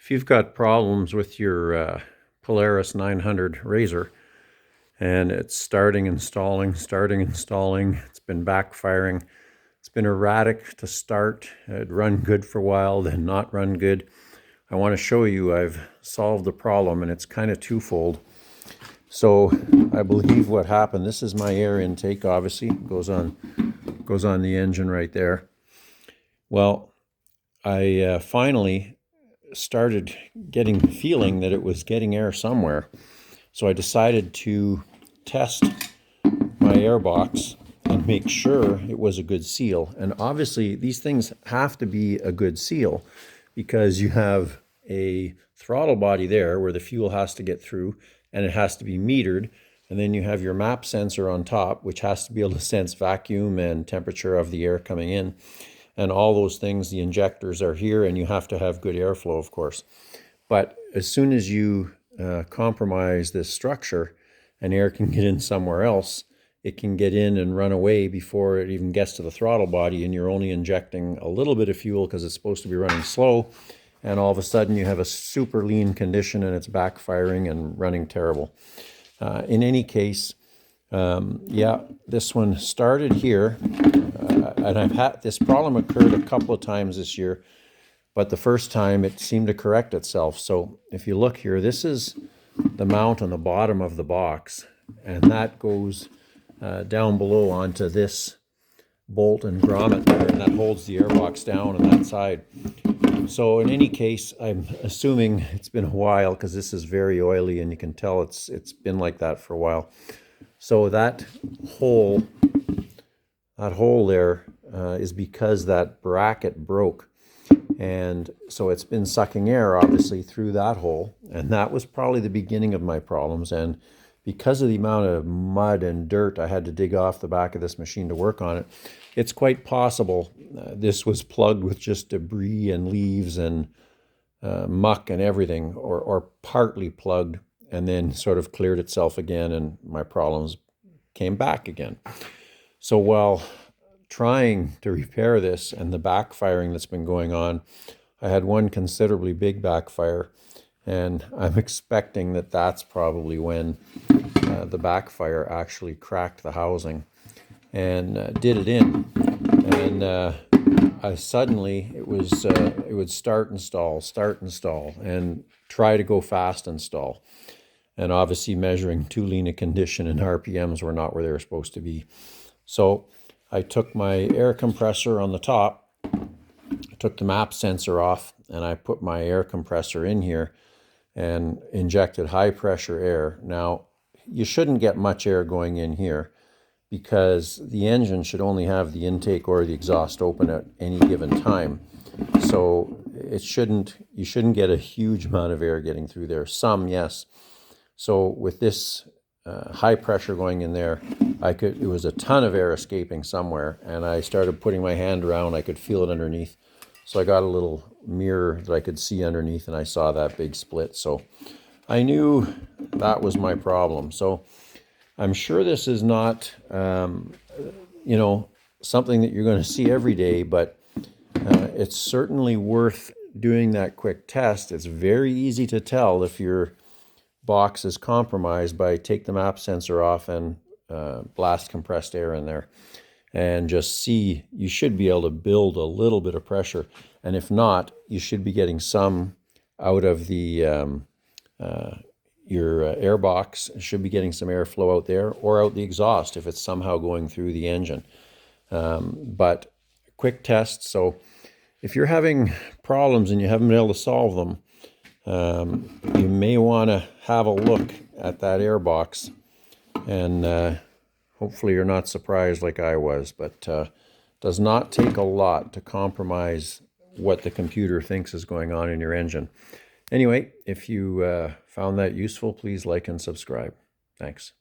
If you've got problems with your Polaris 900 Razor and it's starting and stalling, it's been backfiring, it's been erratic to start, it'd run good for a while, then not run good. I want to show you I've solved the problem, and it's kind of twofold. So I believe what happened, this is my air intake, obviously, goes on the engine right there. Well, I finally started getting the feeling that it was getting air somewhere. So I decided to test my air box and make sure it was a good seal. And obviously these things have to be a good seal because you have a throttle body there where the fuel has to get through and it has to be metered. And then you have your map sensor on top, which has to be able to sense vacuum and temperature of the air coming in. And all those things, the injectors are here, and you have to have good airflow, of course. But as soon as you compromise this structure and air can get in somewhere else, it can get in and run away before it even gets to the throttle body, and you're only injecting a little bit of fuel because it's supposed to be running slow, and all of a sudden you have a super lean condition and it's backfiring and running terrible. In any case, yeah, this one started here. And I've had this problem occurred a couple of times this year, but the first time it seemed to correct itself. So if you look here, this is the mount on the bottom of the box, and that goes down below onto this bolt and grommet there, and that holds the airbox down on that side. So in any case, I'm assuming it's been a while because this is very oily, and you can tell it's been like that for a while. So that hole there is because that bracket broke, and so it's been sucking air obviously through that hole, and that was probably the beginning of my problems. And because of the amount of mud and dirt I had to dig off the back of this machine to work on it, it's quite possible this was plugged with just debris and leaves and muck and everything, or partly plugged, and then sort of cleared itself again, and my problems came back again. So while trying to repair this and the backfiring that's been going on, I had one considerably big backfire, and I'm expecting that that's probably when the backfire actually cracked the housing and did it in. And I suddenly, it would start and stall, and try to go fast and stall. And obviously measuring too lean a condition and RPMs were not where they were supposed to be. So I took my air compressor on the top, took the map sensor off, and I put my air compressor in here and injected high pressure air. Now, you shouldn't get much air going in here because the engine should only have the intake or the exhaust open at any given time. So you shouldn't get a huge amount of air getting through there. Some, yes. So with this high pressure going in there, it was a ton of air escaping somewhere, and I started putting my hand around. I could feel it underneath. So I got a little mirror that I could see underneath, and I saw that big split. So I knew that was my problem. So I'm sure this is not, something that you're going to see every day, but it's certainly worth doing that quick test. It's very easy to tell if your box is compromised by take the map sensor off and blast compressed air in there, and just see. You should be able to build a little bit of pressure, and if not, you should be getting some out of the your air box. Should be getting some airflow out there, or out the exhaust if it's somehow going through the engine. But quick test. So if you're having problems and you haven't been able to solve them, you may want to have a look at that air box, and hopefully you're not surprised like I was. But does not take a lot to compromise what the computer thinks is going on in your engine. Anyway, if you found that useful, please like and subscribe. Thanks.